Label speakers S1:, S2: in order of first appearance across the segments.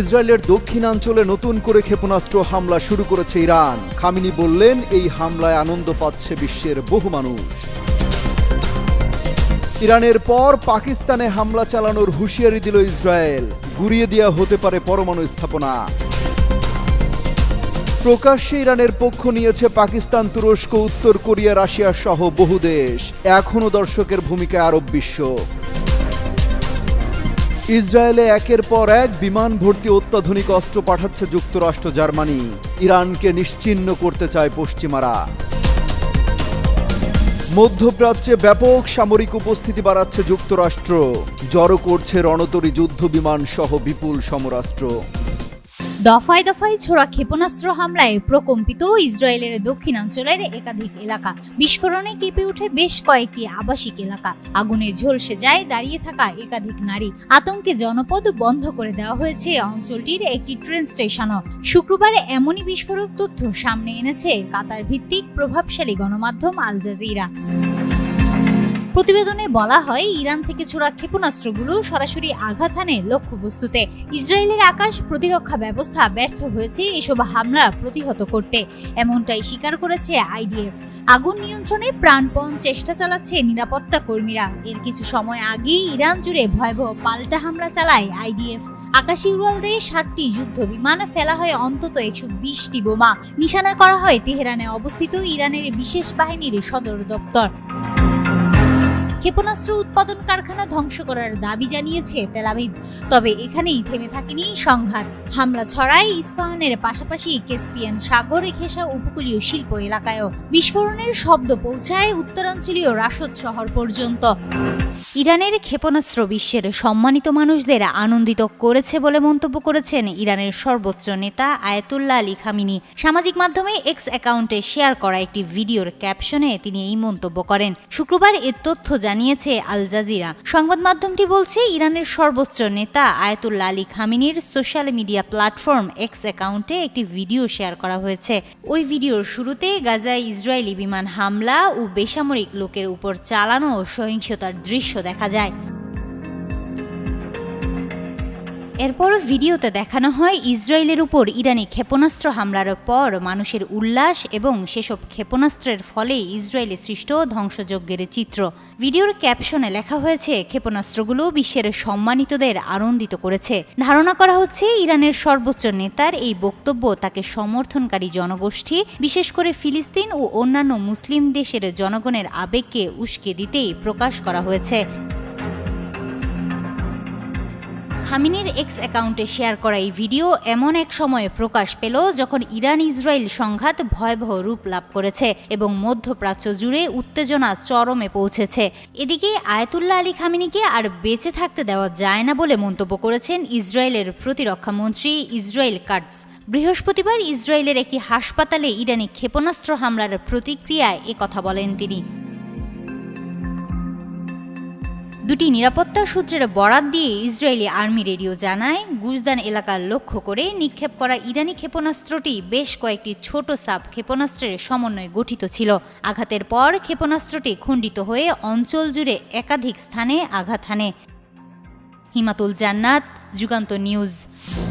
S1: ইসরায়েলের দক্ষিণাঞ্চলে নতুন করে ক্ষেপণাস্ত্র হামলা শুরু করেছে ইরান। খামেনি বললেন, এই হামলায় আনন্দ পাচ্ছে বিশ্বের বহু মানুষ। ইরানের পর পাকিস্তানে হামলা চালানোর হুঁশিয়ারি দিল ইসরায়েল। গুঁড়িয়ে দেওয়া হতে পারে পরমাণু স্থাপনা। প্রকাশ্যে ইরানের পক্ষ নিয়েছে পাকিস্তান, তুরস্ক, উত্তর কোরিয়া, রাশিয়া সহ বহু দেশ। এখনও দর্শকের ভূমিকায় আরব বিশ্ব। ইসরায়েলে একের পর এক বিমান ভর্তি অত্যাধুনিক অস্ত্র পাঠাচ্ছে যুক্তরাষ্ট্র, জার্মানি। ইরানকে নিশ্চিহ্ন করতে চায় পশ্চিমারা। মধ্যপ্রাচ্যে ব্যাপক সামরিক উপস্থিতি বাড়াচ্ছে যুক্তরাষ্ট্র। জড়ো করছে রণতরী, যুদ্ধ বিমান সহ বিপুল সমরাস্ত্র।
S2: দফায় দফায় ছোড়া ক্ষেপণাস্ত্র হামলায় প্রকম্পিত ইসরায়েলের দক্ষিণাঞ্চলের একাধিক এলাকা। বিস্ফোরণে কেঁপে ওঠে বেশ কয়েকটি আবাসিক এলাকা। আগুনে ঝলসে যায় দাঁড়িয়ে থাকা একাধিক নারী। আতঙ্কে জনপদ বন্ধ করে দেওয়া হয়েছে অঞ্চলটির একটি ট্রেন স্টেশনও। শুক্রবার এমনই বিস্ফোরক তথ্য সামনে এনেছে কাতার ভিত্তিক প্রভাবশালী গণমাধ্যম আল জাজিরা। প্রতিবেদনে বলা হয়, ইরান থেকে ছোড়া ক্ষেপণাস্ত্রগুলো সরাসরি আঘাত হানে লক্ষ্যবস্তুতে। ইসরায়েলের আকাশ প্রতিরক্ষা ব্যবস্থা ব্যর্থ হয়েছে এসব হামলা প্রতিহত করতে, এমনটাই স্বীকার করেছে আইডিএফ। আগুন নিয়ন্ত্রণে প্রাণপণ চেষ্টা চালাচ্ছে নিরাপত্তা কর্মীরা। এর কিছু সময় আগেই ইরান জুড়ে ভয়াবহ পাল্টা হামলা চালায় আইডিএফ। আকাশী উড়াল দিয়ে 60টি যুদ্ধ বিমান, ফেলা হয় অন্তত 120টি বোমা। নিশানা করা হয় তেহরানে অবস্থিত ইরানের বিশেষ বাহিনীর সদর দপ্তর। ক্ষেপণাস্ত্র উৎপাদন কারখানা ধ্বংস করার দাবি জানিয়েছে তেল আবিব। তবে এখানেই থেমে থাকেনি সংঘাত। হামলা ছড়ায় ইস্পাহানের পাশাপাশি ক্যাসপিয়ান সাগর ঘেঁষা উপকূলীয় শিল্প এলাকায়ও। বিস্ফোরণের শব্দ পৌঁছায় উত্তরাঞ্চলীয় রাশদ শহর পর্যন্ত। ইরানের ক্ষেপণাস্ত্র বিশ্বের সম্মানিত মানুষদের আনন্দিত করেছে বলে মন্তব্য করেছেন ইরানের সর্বোচ্চ নেতা আয়াতুল্লাহ আলী খামেনি। সামাজিক মাধ্যমে এক্স অ্যাকাউন্টে শেয়ার করা একটি ভিডিওর ক্যাপশনে তিনি এই মন্তব্য করেন। শুক্রবার এ তথ্য জানিয়েছে আল জাজিরা। সংবাদ মাধ্যমটি বলছে, ইরানের সর্বোচ্চ নেতা আয়াতুল্লাহ আলী খামেনির সোশ্যাল মিডিয়া প্ল্যাটফর্ম এক্স অ্যাকাউন্টে একটি ভিডিও শেয়ার করা হয়েছে। ওই ভিডিওর শুরুতে গাজায় ইসরায়েলি বিমান হামলা ও বেসামরিক লোকের উপর চালানো সহিংসতার দৃশ্য দেখা যায়। এরপর ভিডিওতে দেখানো হয় ইসরায়েলের উপর ইরানি ক্ষেপণাস্ত্র হামলার পর মানুষের উল্লাস এবং সেসব ক্ষেপণাস্ত্রের ফলে ইসরায়েলে সৃষ্ট ধ্বংসযজ্ঞের চিত্র। ভিডিওর ক্যাপশনে লেখা হয়েছে, ক্ষেপণাস্ত্রগুলো বিশ্বের সম্মানিতদের আনন্দিত করেছে। ধারণা করা হচ্ছে, ইরানের সর্বোচ্চ নেতার এই বক্তব্য তাকে সমর্থনকারী জনগোষ্ঠী, বিশেষ করে ফিলিস্তিন ও অন্যান্য মুসলিম দেশের জনগণের আবেগকে উস্কে দিতেই প্রকাশ করা হয়েছে। খামেনির এক্স অ্যাকাউন্টে শেয়ার করা এই ভিডিও এমন এক সময়ে প্রকাশ পেল যখন ইরান ইসরায়েল সংঘাত ভয়াবহ রূপ লাভ করেছে এবং মধ্যপ্রাচ্য জুড়ে উত্তেজনা চরমে পৌঁছেছে। এদিকে আয়াতুল্লাহ আলী খামেনিকে আর বেঁচে থাকতে দেওয়া যায় না বলে মন্তব্য করেছেন ইসরায়েলের প্রতিরক্ষা মন্ত্রী ইসরায়েল কাটজ। বৃহস্পতিবার ইসরায়েলের একটি হাসপাতালে ইরানি ক্ষেপণাস্ত্র হামলার প্রতিক্রিয়ায় একথা বলেন তিনি। দুটি নিরাপত্তা সূত্রের বরাত দিয়ে ইসরায়েলি আর্মি রেডিও জানায়, গুজদান এলাকা লক্ষ্য করে নিক্ষেপ করা ইরানি ক্ষেপণাস্ত্রটি বেশ কয়েকটি ছোট সাব ক্ষেপণাস্ত্রের সমন্বয়ে গঠিত ছিল। আঘাতের পর ক্ষেপণাস্ত্রটি খণ্ডিত হয়ে অঞ্চল জুড়ে একাধিক স্থানে আঘাত হানে। হিমাতুল জান্নাত, যুগান্তর নিউজ।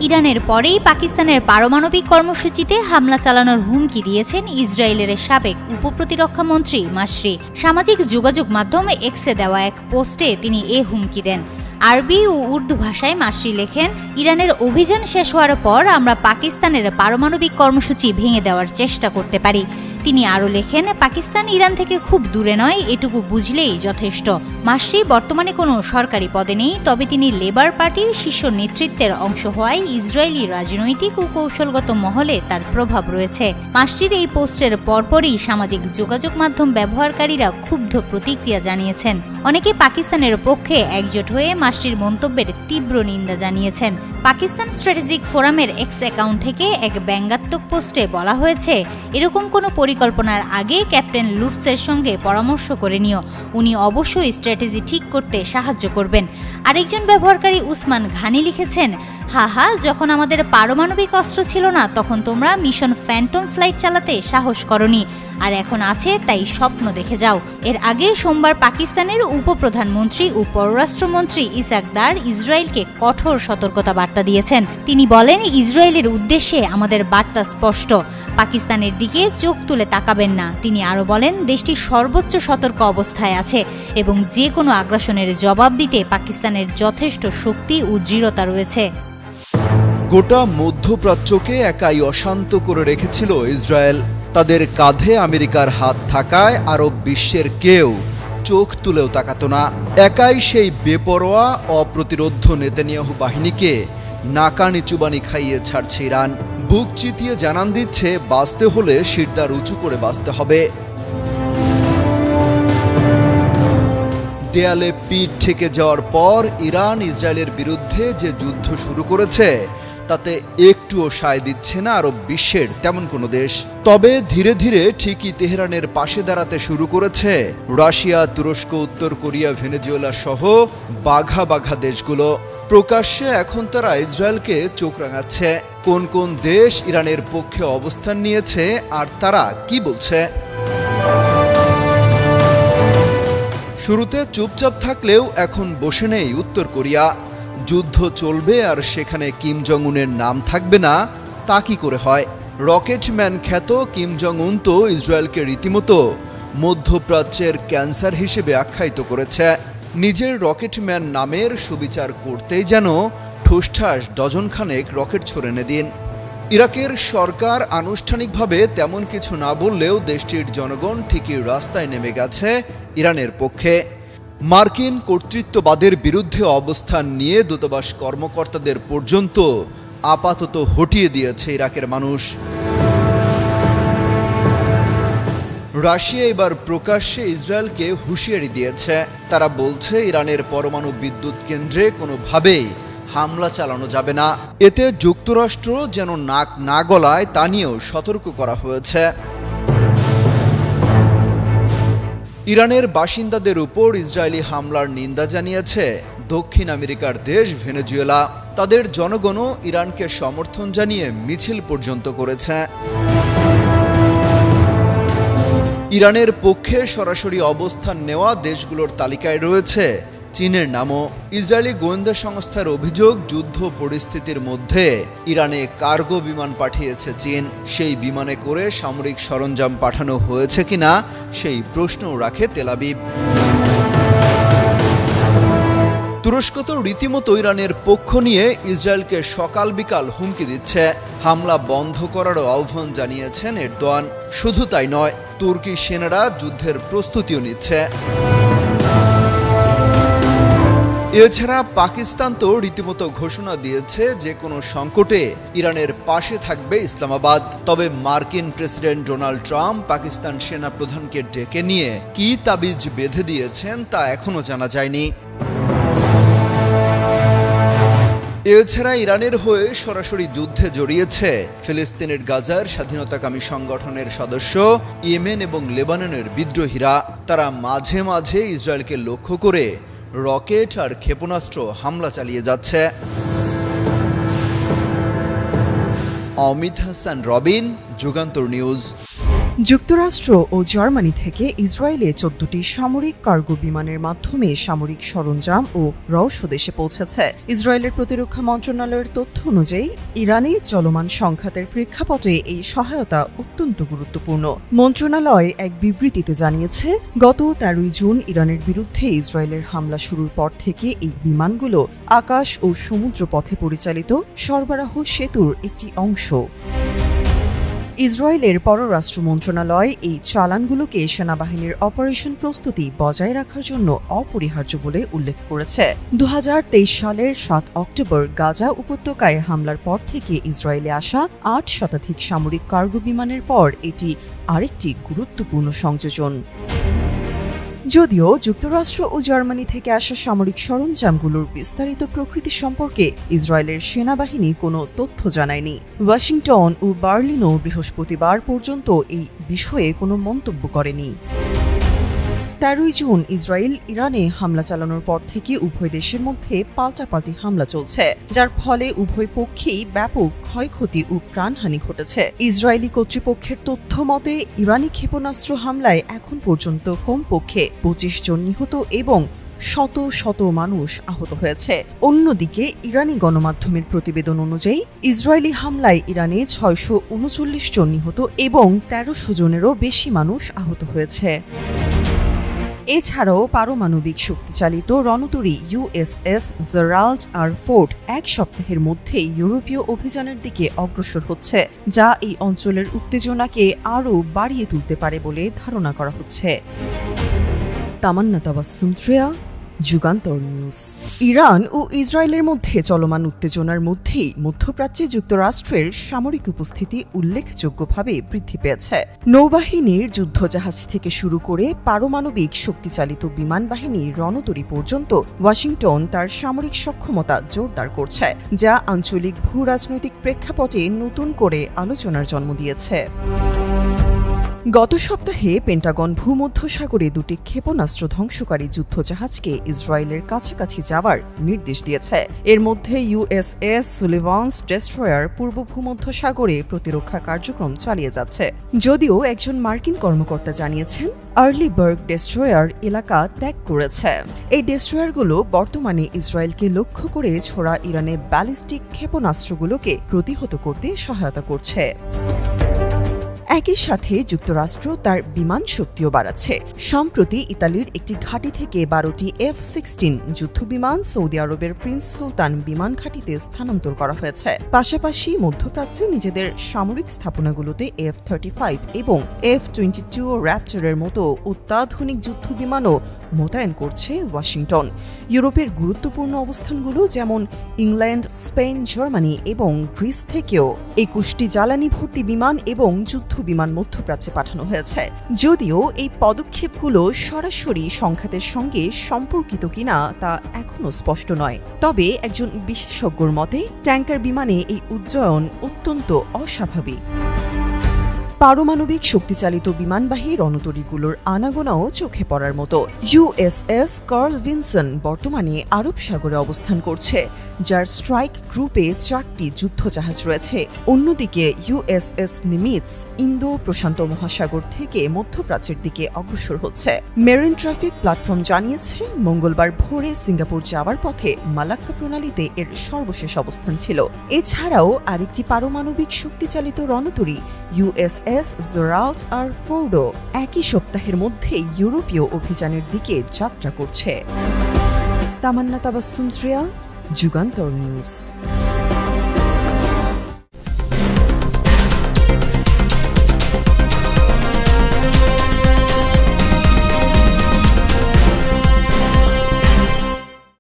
S2: ইরানের পরেই পাকিস্তানের পারমাণবিক কর্মসূচিতে হামলা চালানোর হুমকি দিয়েছেন ইসরায়েলের সাবেক উপপ্রতিরক্ষা মন্ত্রী মাসরি। সামাজিক যোগাযোগ মাধ্যম এক্সে দেওয়া এক পোস্টে তিনি এ হুমকি দেন। আরবি ও উর্দু ভাষায় মাসরি লেখেন, ইরানের অভিযান শেষ হওয়ার পর আমরা পাকিস্তানের পারমাণবিক কর্মসূচি ভেঙে দেওয়ার চেষ্টা করতে পারি। তিনি আরও লেখেন, পাকিস্তান ইরান থেকে খুব দূরে নয়, এটুকু বুঝলেই যথেষ্ট। মাসরি বর্তমানে কোনো সরকারি পদে নেই, তবে তিনি লেবার পার্টির শীর্ষ নেতৃত্বের অংশ হওয়ায় ইসরায়েলি রাজনৈতিক ও কৌশলগত মহলে তার প্রভাব রয়েছে। মাসরির এই পোস্টের পরপরই সামাজিক যোগাযোগ মাধ্যম ব্যবহারকারীরা ক্ষুব্ধ প্রতিক্রিয়া জানিয়েছেন। অনেকে পাকিস্তানের পক্ষে একজোট হয়ে মাসরির মন্তব্যের তীব্র নিন্দা জানিয়েছেন। পাকিস্তান স্ট্র্যাটেজিক ফোরামের এক্স অ্যাকাউন্ট থেকে এক ব্যঙ্গাত্মক পোস্টে বলা হয়েছে, এরকম কোনো পরিকল্পনার আগে ক্যাপ্টেন লুটসের সঙ্গে পরামর্শ করে নিও, উনি অবশ্যই স্ট্র্যাটেজি ঠিক করতে সাহায্য করবেন। আরেকজন ব্যবহারকারী উসমান ঘানি লিখেছেন, হা যখন আমাদের পারমাণবিক অস্ত্র ছিল না তখন তোমরা মিশন ফ্যান্টম ফ্লাইট চালাতে সাহস করনি, আর এখন আছে তাই স্বপ্ন দেখে যাও। এর আগে সোমবার পাকিস্তানের উপপ্রধানমন্ত্রী ও পররাষ্ট্রমন্ত্রী ইসাক দার ইসরায়েলকে কঠোর সতর্কতা বার্তা দিয়েছেন। তিনি বলেন, ইসরায়েলের উদ্দেশ্যে আমাদের বার্তা স্পষ্ট, পাকিস্তানের দিকে চোখ তুলে তাকাবেন না। তিনি আরও বলেন, দেশটি সর্বোচ্চ সতর্ক অবস্থায় আছে এবং যে কোনো আগ্রাসনের জবাব দিতে পাকিস্তানের যথেষ্ট শক্তি ও দৃঢ়তা রয়েছে।
S1: গোটা মধ্যপ্রাচ্যকে একাই অশান্ত করে রেখেছিল ইসরায়েল। তাদের কাঁধে আমেরিকার হাত থাকায় আরব বিশ্বের কেউ চোখ তুলেও তাকাতো না। একাই সেই বেপরোয়া অপ্রতিরোধ্য নেতানিয়াহু বাহিনীকে নাকানি চুবানি খাইয়ে ছাড়ছে ইরান। বুক চিতিয়ে জানান দিচ্ছে, বাঁচতে হলে শিরদার উঁচু করে বাঁচতে হবে। দেয়ালে পিঠ ঠেকে যাওয়ার পর ইরান ইসরায়েলের বিরুদ্ধে যে যুদ্ধ শুরু করেছে তাতে একটুও সায় দিচ্ছে না আরব বিশ্বের তেমন কোনো দেশ। তবে ধীরে ধীরে ঠিকই তেহরানের পাশে দাঁড়াতে শুরু করেছে রাশিয়া, তুরস্ক, উত্তর কোরিয়া, ভেনেজুয়েলা সহ বাঘা বাঘা দেশগুলো। প্রকাশ্যে এখন তারা ইসরায়েলকে চোখ রাঙাচ্ছে। কোন কোন দেশ ইরানের পক্ষে অবস্থান নিয়েছে আর তারা কি বলছে? শুরুতে চুপচাপ থাকলেও এখন বসে নেই উত্তর কোরিয়া। যুদ্ধ চলবে আর সেখানে কিম জং উনের নাম থাকবে না, তা কি করে হয়? রকেটম্যান খ্যাত কিম জং উন তো ইসরায়েলকে রীতিমতো মধ্যপ্রাচ্যের ক্যান্সার হিসেবে আখ্যায়িত করেছে। নিজের রকেটম্যান নামের সুবিচার করতেই যেন ঠুসঠাস ডজনখানেক রকেট ছড়ে এনে দিন। ইরাকের সরকার আনুষ্ঠানিকভাবে তেমন কিছু না বললেও দেশটির জনগণ ঠিকই রাস্তায় নেমে গেছে ইরানের পক্ষে। মার্কিন কর্তৃত্ববাদের বিরুদ্ধে অবস্থান নিয়ে দূতাবাস কর্মকর্তাদের পর্যন্ত আপাতত হটিয়ে দিয়েছে ইরাকের মানুষ। রাশিয়া এবার প্রকাশ্যে ইসরায়েলকে হুঁশিয়ারি দিয়েছে। তারা বলছে, ইরানের পরমাণু বিদ্যুৎ কেন্দ্রে কোনোভাবেই হামলা চালানো যাবে না। এতে যুক্তরাষ্ট্র যেন নাক না গলায় তা নিয়েও সতর্ক করা হয়েছে। ইরানের বাসিন্দাদের উপর ইসরায়েলি হামলার নিন্দা জানিয়েছে দক্ষিণ আমেরিকার দেশ ভেনেজুয়েলা। তাদের জনগণও ইরানকে সমর্থন জানিয়ে মিছিল পর্যন্ত করেছে। ইরানের পক্ষে সরাসরি অবস্থান নেওয়া দেশগুলোর তালিকায় রয়েছে চীনের নামও। ইসরায়েলি গোয়েন্দা সংস্থার অভিযোগ, যুদ্ধ পরিস্থিতির মধ্যে ইরানে কার্গো বিমান পাঠিয়েছে চীন। সেই বিমানে করে সামরিক সরঞ্জাম পাঠানো হয়েছে কিনা সেই প্রশ্নও রাখে তেল আবিব। তুরস্ক তো রীতিমতো ইরানের পক্ষ নিয়ে ইসরায়েলকে সকাল বিকাল হুমকি দিচ্ছে। হামলা বন্ধ করারও আহ্বান জানিয়েছেন এরদোয়ান। শুধু তাই নয়, তুর্কি সেনারা যুদ্ধের প্রস্তুতিও নিচ্ছে। এছাড়া পাকিস্তান তো রীতিমতো ঘোষণা দিয়েছে যে কোনো সংকটে ইরানের পাশে থাকবে ইসলামাবাদ। তবে মার্কিন প্রেসিডেন্ট ডোনাল্ড ট্রাম্প পাকিস্তান সেনা প্রধানকে ডেকে নিয়ে কি তাবিজ বেঁধে দিয়েছেন তা এখনো জানা যায়নি। এছাড়া ইরানের হয়ে সরাসরি যুদ্ধে জড়িয়েছে ফিলিস্তিনের গাজার স্বাধীনতাকামী সংগঠনের সদস্য, ইয়েমেন এবং লেবাননের বিদ্রোহীরা। তারা মাঝে মাঝে ইসরায়েলকে লক্ষ্য করে রকেট আর ক্ষেপণাস্ত্র হামলা চালিয়ে যাচ্ছে। অমিত হাসান রবিন, যুগান্তর নিউজ।
S3: যুক্তরাষ্ট্র ও জার্মানি থেকে ইসরায়েলে 14টি সামরিক কার্গো বিমানের মাধ্যমে সামরিক সরঞ্জাম ও রসদ দেশে পৌঁছেছে। ইসরায়েলের প্রতিরক্ষা মন্ত্রণালয়ের তথ্য অনুযায়ী ইরানে চলমান সংঘাতের প্রেক্ষাপটে এই সহায়তা অত্যন্ত গুরুত্বপূর্ণ। মন্ত্রণালয় এক বিবৃতিতে জানিয়েছে, গত 13 জুন ইরানের বিরুদ্ধে ইসরায়েলের হামলা শুরুর পর থেকে এই বিমানগুলো আকাশ ও সমুদ্র পথে পরিচালিত সরবরাহ সেতুর একটি অংশ। ইসরায়েলের পররাষ্ট্র মন্ত্রণালয় এই চালানগুলোকে সেনাবাহিনীর অপারেশন প্রস্তুতি বজায় রাখার জন্য অপরিহার্য বলে উল্লেখ করেছে। 2023 সালের 7 অক্টোবর গাজা উপত্যকায় হামলার পর থেকে ইসরায়েলে আসা 8 শতাধিক সামরিক কার্গো বিমানের পর এটি আরেকটি গুরুত্বপূর্ণ সংযোজন। যদিও যুক্তরাষ্ট্র ও জার্মানি থেকে আসা সামরিক সরঞ্জামগুলোর বিস্তারিত প্রকৃতি সম্পর্কে ইসরায়েলের সেনাবাহিনী কোনো তথ্য জানায়নি। ওয়াশিংটন ও বার্লিনও বৃহস্পতিবার পর্যন্ত এই বিষয়ে কোনো মন্তব্য করেনি। 13 জুন ইসরায়েল ইরানে হামলা চালানোর পর থেকে উভয় দেশের মধ্যে পাল্টাপাল্টি হামলা চলছে, যার ফলে উভয় পক্ষেই ব্যাপক ক্ষয়ক্ষতি ও প্রাণহানি ঘটেছে। ইসরায়েলি কর্তৃপক্ষের তথ্য মতে ইরানি ক্ষেপণাস্ত্র হামলায় এখন পর্যন্ত কমপক্ষে 25 জন নিহত এবং শত শত মানুষ আহত হয়েছে। অন্যদিকে ইরানি গণমাধ্যমের প্রতিবেদন অনুযায়ী ইসরায়েলি হামলায় ইরানে 639 জন নিহত এবং 1300 জনেরও বেশি মানুষ আহত হয়েছে। এছাড়াও পারমাণবিক শক্তিচালিত রণতরী USS জেরাল্ড আর ফোর্ড এক সপ্তাহের মধ্যেই ইউরোপীয় অভিযানের দিকে অগ্রসর হচ্ছে, যা এই অঞ্চলের উত্তেজনাকে আরও বাড়িয়ে তুলতে পারে বলে ধারণা করা হচ্ছে। তামান্না তাবাসসুম শ্রেয়া, যুগান্তর নিউজ। ইরান ও ইসরায়েলের মধ্যে চলমান উত্তেজনার মধ্যেই মধ্যপ্রাচ্যে যুক্তরাষ্ট্রের সামরিক উপস্থিতি উল্লেখযোগ্যভাবে বৃদ্ধি পেয়েছে। নৌবাহিনীর যুদ্ধজাহাজ থেকে শুরু করে পারমাণবিক শক্তিচালিত বিমান বাহিনী রণতরী পর্যন্ত ওয়াশিংটন তার সামরিক সক্ষমতা জোরদার করছে, যা আঞ্চলিক ভূ-রাজনৈতিক প্রেক্ষাপটে নতুন করে আলোচনার জন্ম দিয়েছে। গত সপ্তাহে পেন্টাগন ভূমধ্যসাগরে দুটি ক্ষেপণাস্ত্র ধ্বংসকারী যুদ্ধজাহাজকে ইসরায়েলের কাছাকাছি যাওয়ার নির্দেশ দিয়েছে। এর মধ্যে USS সুলিভান্স ডেস্ট্রয়ার পূর্ব ভূমধ্যসাগরে প্রতিরক্ষা কার্যক্রম চালিয়ে যাচ্ছে, যদিও একজন মার্কিন কর্মকর্তা জানিয়েছেন আর্লিবার্গ ডেস্ট্রয়ার এলাকা ত্যাগ করেছে। এই ডেস্ট্রয়ারগুলো বর্তমানে ইসরায়েলকে লক্ষ্য করে ছোড়া ইরানের ব্যালিস্টিক ক্ষেপণাস্ত্রগুলোকে প্রতিহত করতে সহায়তা করছে। একই সাথে যুক্তরাষ্ট্র তার বিমান শক্তিও বাড়াচ্ছে। সম্প্রতি ইতালির একটি ঘাঁটি থেকে 12টি F-16 যুদ্ধবিমান সৌদি আরবের প্রিন্স সুলতান বিমান ঘাঁটিতে স্থানান্তর করা হয়েছে। পাশাপাশি মধ্যপ্রাচ্যে নিজেদের সামরিক স্থাপনাগুলোতে F-35 এবং F-22 র্যাপচারের মতো অত্যাধুনিক যুদ্ধবিমানও মোতায়েন করছে ওয়াশিংটন। ইউরোপের গুরুত্বপূর্ণ অবস্থানগুলো যেমন ইংল্যান্ড, স্পেন, জার্মানি এবং গ্রিস থেকেও 21টি জ্বালানি ভর্তি বিমান এবং যুদ্ধ বিমান মধ্যপ্রাচ্যে পাঠানো হয়েছে। যদিও এই পদক্ষেপগুলো সরাসরি সংঘাতের সঙ্গে সম্পর্কিত কিনা তা এখনও স্পষ্ট নয়, তবে একজন বিশেষজ্ঞর মতে ট্যাঙ্কার বিমানে এই উজ্জয়ন অত্যন্ত অস্বাভাবিক। পারমাণবিক শক্তিচালিত বিমানবাহী রণতরীগুলোর আনাগোনাও চোখে পড়ার মতো। USS কার্ল ভিনসন বর্তমানে আরব সাগরে অবস্থান করছে, যার স্ট্রাইক গ্রুপে 4টি যুদ্ধজাহাজ রয়েছে। অন্যদিকে USS নিমিটস ইন্দো প্রশান্ত মহাসাগর থেকে মধ্যপ্রাচ্যের দিকে অগ্রসর হচ্ছে। মেরিন ট্রাফিক প্ল্যাটফর্ম জানিয়েছে মঙ্গলবার ভোরে সিঙ্গাপুর যাওয়ার পথে মালাক্কা প্রণালীতে এর সর্বশেষ অবস্থান ছিল। এছাড়াও আরেকটি পারমাণবিক শক্তিচালিত রণতরী USS জেরাল্ড আর ফোর্ডও একই সপ্তাহের মধ্যে ইউরোপীয় অভিযানের দিকে যাত্রা করছে। তামান্না তাবাসসুম শ্রেয়া, যুগান্তর নিউজ।